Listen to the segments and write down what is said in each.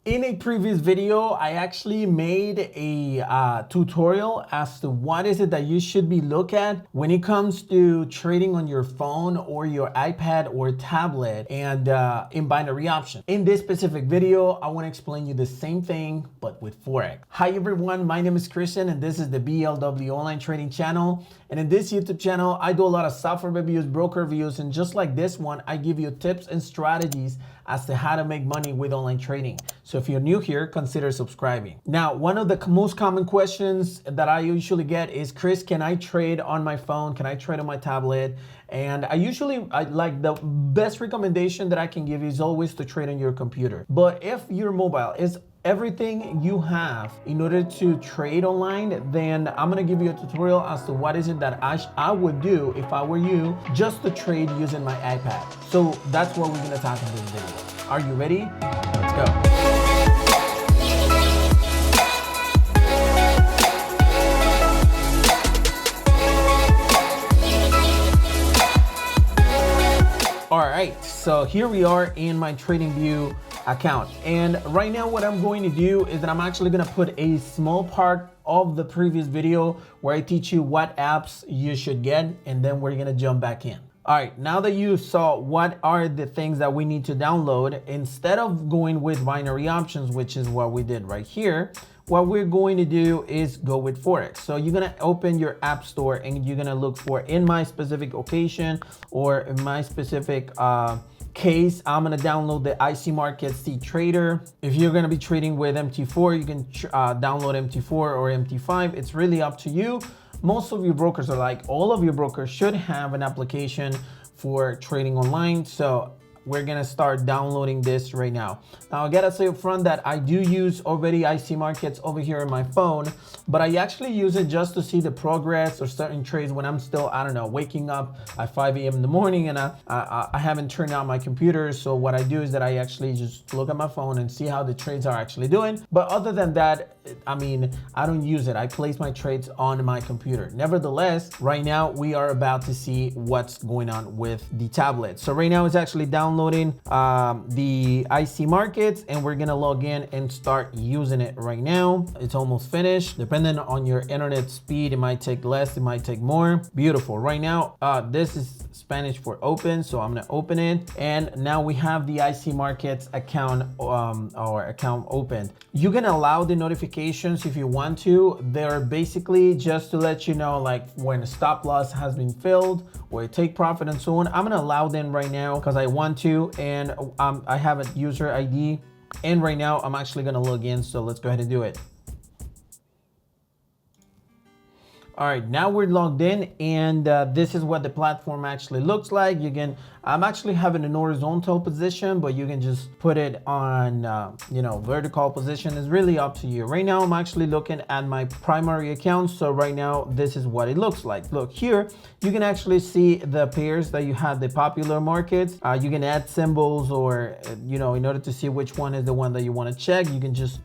In a previous video, I actually made a tutorial as to what is it that you should be looking at when it comes to trading on your phone or your iPad or tablet and in binary options. In this specific video, I want to explain you the same thing, but with Forex. Hi everyone, my name is Christian and this is the BLW Online Trading Channel. And in this YouTube channel, I do a lot of software reviews, broker reviews, and just like this one, I give you tips and strategies as to how to make money with online trading. So if you're new here, consider subscribing. Now, one of the most common questions that I usually get is, Chris, can I trade on my phone? Can I trade on my tablet? And I like the best recommendation that I can give you is always to trade on your computer. But if your mobile is everything you have in order to trade online, then I'm gonna give you a tutorial as to what is it that I would do if I were you just to trade using my iPad. So that's what we're gonna talk in this video. Are you ready? Let's go. All right, so here we are in my TradingView account. And right now what I'm going to do is that I'm actually going to put a small part of the previous video where I teach you what apps you should get, and then we're going to jump back in. All right, now that you saw what are the things that we need to download, instead of going with binary options, which is what we did right here, what we're going to do is go with Forex. So you're gonna open your app store and you're gonna look for, in my specific occasion or in my specific case, I'm gonna download the IC Markets T Trader. If you're gonna be trading with MT4, you can download MT4 or MT5. It's really up to you. Most of your brokers are like, all of your brokers should have an application for trading online. So we're gonna start downloading this right now. Now I gotta say up front that I do use already IC Markets over here on my phone, but I actually use it just to see the progress or certain trades when I'm still, I don't know, waking up at 5 a.m. in the morning and I haven't turned on my computer. So what I do is that I actually just look at my phone and see how the trades are actually doing. But other than that, I mean, I don't use it. I place my trades on my computer. Nevertheless, right now we are about to see what's going on with the tablet. So right now it's actually downloading the IC Markets, and we're gonna log in and start using it right now. It's almost finished. Depending on your internet speed, it might take less, it might take more. Beautiful. Right now, this is Spanish for open, so I'm gonna open it, and now we have the IC Markets account opened. You can allow the notifications if you want to. They're basically just to let you know, like when a stop loss has been filled or a take profit and so on. I'm gonna allow them right now because I want to, and I have a user ID, and right now I'm actually gonna log in, so let's go ahead and do it. All right, now we're logged in, and this is what the platform actually looks like. You can, I'm actually having an horizontal position, but you can just put it on, vertical position. Is really up to you. Right now, I'm actually looking at my primary account. So right now, this is what it looks like. Look here, you can actually see the pairs that you have, the popular markets. You can add symbols or, in order to see which one is the one that you want to check, you can just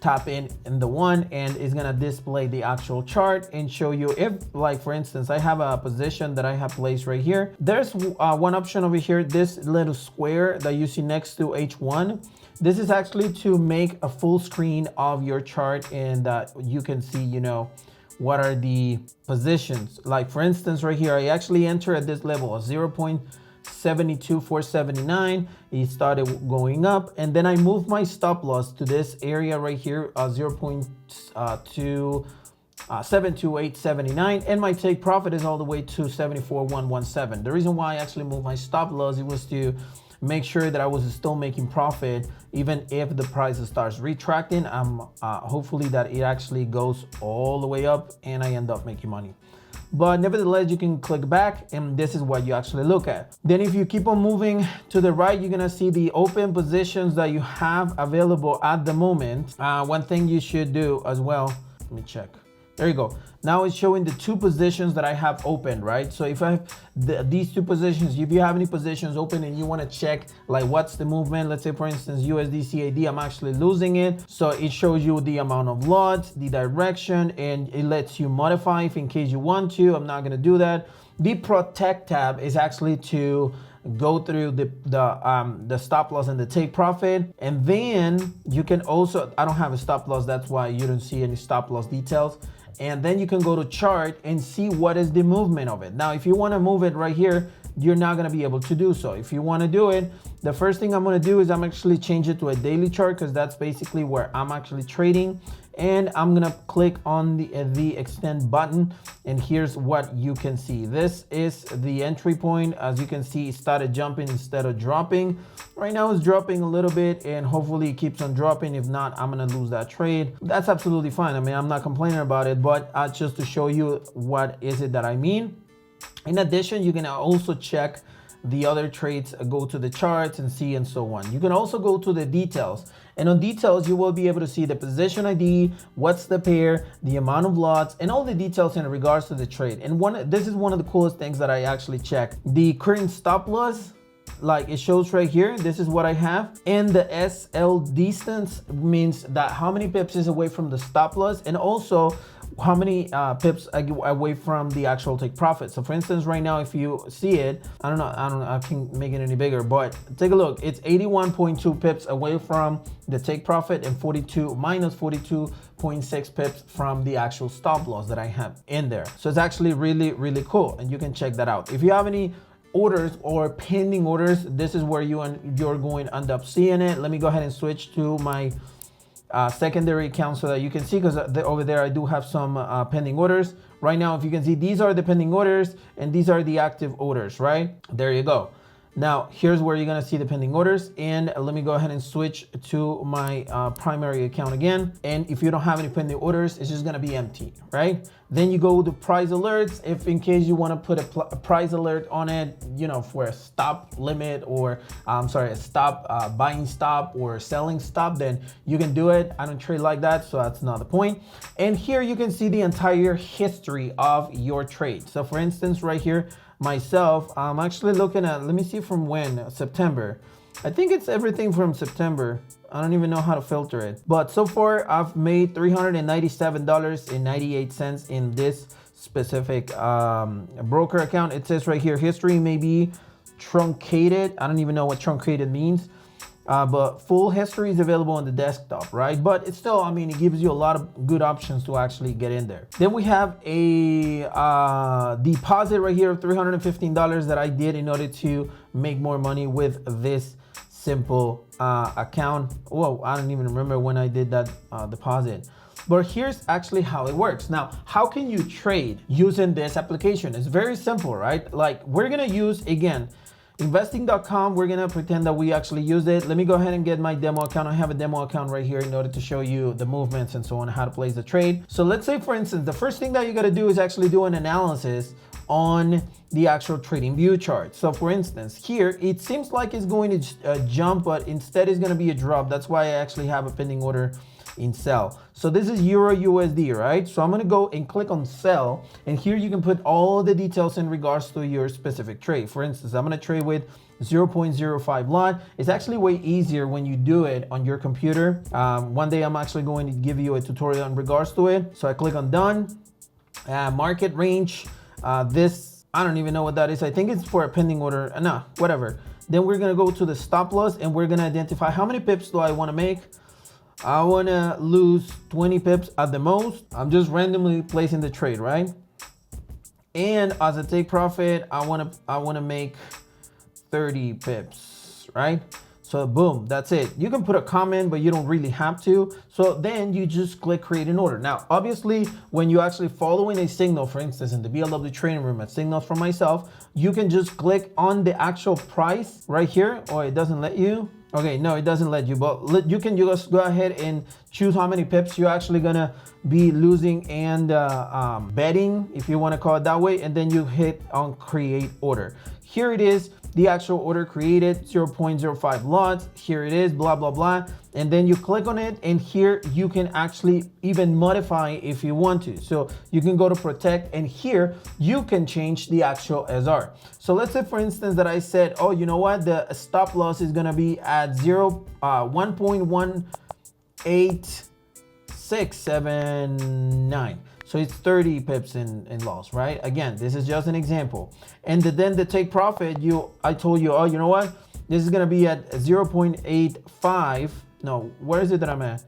tap in the one, and it's gonna display the actual chart and show you if, like for instance, I have a position that I have placed right here. There's one option over here, this little square that you see next to H1. This is actually to make a full screen of your chart, and you can see, what are the positions. Like for instance, right here, I actually enter at this level of 0.72479. It started going up, and then I move my stop loss to this area right here, 0.72879, and my take profit is all the way to 74,117. The reason why I actually moved my stop loss, it was to make sure that I was still making profit even if the price starts retracting. Hopefully that it actually goes all the way up and I end up making money. But nevertheless, you can click back, and this is what you actually look at. Then if you keep on moving to the right, you're gonna see the open positions that you have available at the moment. One thing you should do as well, let me check. There you go. Now it's showing the two positions that I have open, right? So if I have these two positions, if you have any positions open and you want to check like what's the movement, let's say for instance USD CAD, I'm actually losing it. So it shows you the amount of lots, the direction, and it lets you modify if in case you want to. I'm not going to do that. The protect tab is actually to go through the stop loss and the take profit. And then you can also, I don't have a stop loss, that's why you don't see any stop loss details. And then you can go to chart and see what is the movement of it. Now, if you want to move it right here, you're not going to be able to do so. If you want to do it, the first thing I'm going to do is I'm actually change it to a daily chart, because that's basically where I'm actually trading. And I'm going to click on the extend button, and here's what you can see. This is the entry point. As you can see, it started jumping instead of dropping. Right now it's dropping a little bit, and hopefully it keeps on dropping. If not, I'm going to lose that trade. That's absolutely fine. I mean, I'm not complaining about it, but just to show you what is it that I mean. In addition, you can also check the other trades, go to the charts and see, and so on. You can also go to the details, and on details you will be able to see the position ID, what's the pair, the amount of lots, and all the details in regards to the trade. And this is one of the coolest things that I actually check. The current stop loss, like it shows right here, this is what I have, and the SL distance means that how many pips is away from the stop loss, and also how many pips away from the actual take profit. So for instance, right now, if you see it, I don't know, I can make it any bigger, but take a look. It's 81.2 pips away from the take profit, and minus 42.6 pips from the actual stop loss that I have in there. So it's actually really, really cool, and you can check that out. If you have any orders or pending orders, this is where you're going to end up seeing it. Let me go ahead and switch to my secondary account so that you can see, because over there I do have some pending orders. Right now, if you can see, these are the pending orders and these are the active orders, right? There you go. Now, here's where you're going to see the pending orders. And let me go ahead and switch to my primary account again. And if you don't have any pending orders, it's just going to be empty, right? Then you go to price alerts. If in case you want to put a price alert on it, you know, for a stop limit, or a stop, buying stop or selling stop, then you can do it. I don't trade like that, so that's not the point. And here you can see the entire history of your trade. So for instance, right here, myself, I'm actually looking at, let me see from when, September. I think it's everything from September. I don't even know how to filter it. But so far, I've made $397.98 in this specific broker account. It says right here, history may be truncated. I don't even know what truncated means. But full history is available on the desktop, right? But it's still, I mean, it gives you a lot of good options to actually get in there. Then we have a deposit right here of $315 that I did in order to make more money with this simple account. Whoa, I don't even remember when I did that deposit. But here's actually how it works. Now, how can you trade using this application? It's very simple, right? Like, we're gonna use, again, investing.com. We're gonna pretend that we actually use it. Let me go ahead and get my demo account. I have a demo account right here in order to show you the movements and so on, how to place the trade. So let's say, for instance, the first thing that you gotta do is actually do an analysis on the actual trading view chart. So for instance, here, it seems like it's going to jump, but instead it's gonna be a drop. That's why I actually have a pending order in sell. So this is Euro USD, right? So I'm gonna go and click on sell, and here you can put all the details in regards to your specific trade. For instance, I'm gonna trade with 0.05 lot. It's actually way easier when you do it on your computer. One day I'm actually going to give you a tutorial in regards to it. So I click on done, market range. This, I don't even know what that is. I think it's for a pending order, no, whatever. Then we're gonna go to the stop loss, and we're gonna identify how many pips do I wanna make. I want to lose 20 pips at the most. I'm just randomly placing the trade, right? And as a take profit, I want to make 30 pips, right? So boom, that's it. You can put a comment, but you don't really have to. So then you just click create an order. Now, obviously, when you actually following a signal, for instance, in the BLW training room at signals from myself, you can just click on the actual price right here. Oh, it doesn't let you. Okay, no, it doesn't let you, but you can just go ahead and choose how many pips you're actually gonna be losing and betting, if you want to call it that way, and then you hit on create order. Here it is, the actual order created, 0.05 lots. Here it is, blah, blah, blah. And then you click on it, and here you can actually even modify if you want to. So you can go to protect, and here you can change the actual SR. So let's say, for instance, that I said, oh, you know what? The stop loss is gonna be at 1.18679. So it's 30 pips in loss, right? Again, this is just an example. And then the take profit, I told you, oh, you know what? This is gonna be at 0.85. No, where is it that I'm at?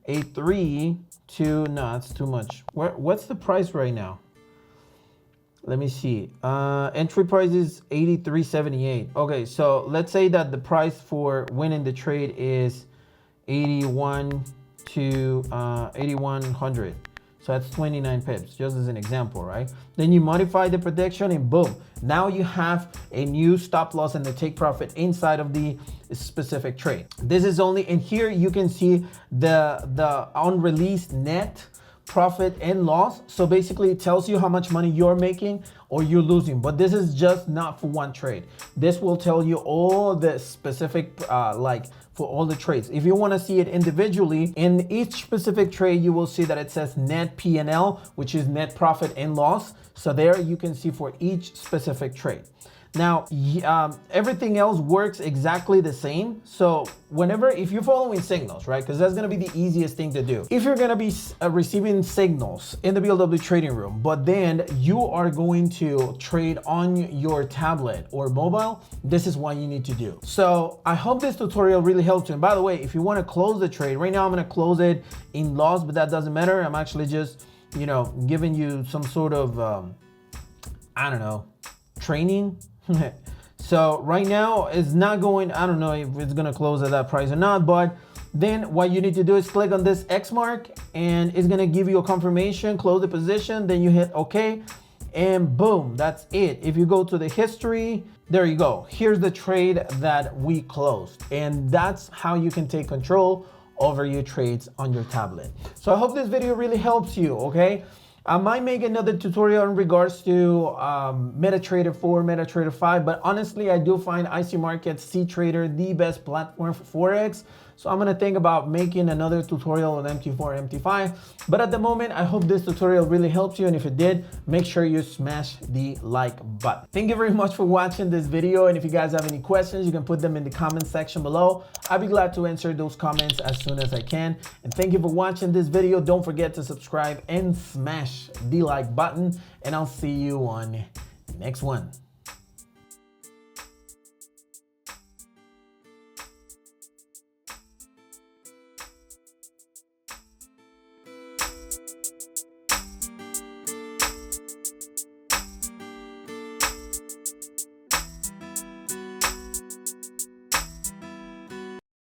83 to, no, that's too much. What's the price right now? Let me see. Entry price is 83.78. Okay, so let's say that the price for winning the trade is 81 to 8100. So that's 29 pips, just as an example, right? Then you modify the prediction and boom, now you have a new stop loss and the take profit inside of the specific trade. This is only, and here you can see the unreleased net profit and loss. So basically it tells you how much money you're making or you're losing, but this is just not for one trade. This will tell you all the specific for all the trades. If you want to see it individually, in each specific trade you will see that it says net P&L, which is net profit and loss. So there you can see for each specific trade. Now, everything else works exactly the same. So if you're following signals, right? Because that's going to be the easiest thing to do. If you're going to be receiving signals in the BLW trading room, but then you are going to trade on your tablet or mobile, this is what you need to do. So I hope this tutorial really helped you. And by the way, if you want to close the trade, right now I'm going to close it in loss, but that doesn't matter. I'm actually just, giving you some sort of, I don't know, training. So right now it's not going, I don't know if it's going to close at that price or not, but then what you need to do is click on this X mark and it's going to give you a confirmation, close the position, then you hit OK and boom, that's it. If you go to the history, there you go. Here's the trade that we closed, and that's how you can take control over your trades on your tablet. So I hope this video really helps you, okay? I might make another tutorial in regards to MetaTrader 4, MetaTrader 5, but honestly, I do find IC Markets CTrader the best platform for Forex. So I'm gonna think about making another tutorial on MT4, MT5. But at the moment, I hope this tutorial really helps you. And if it did, make sure you smash the like button. Thank you very much for watching this video. And if you guys have any questions, you can put them in the comment section below. I'll be glad to answer those comments as soon as I can. And thank you for watching this video. Don't forget to subscribe and smash the like button. And I'll see you on the next one.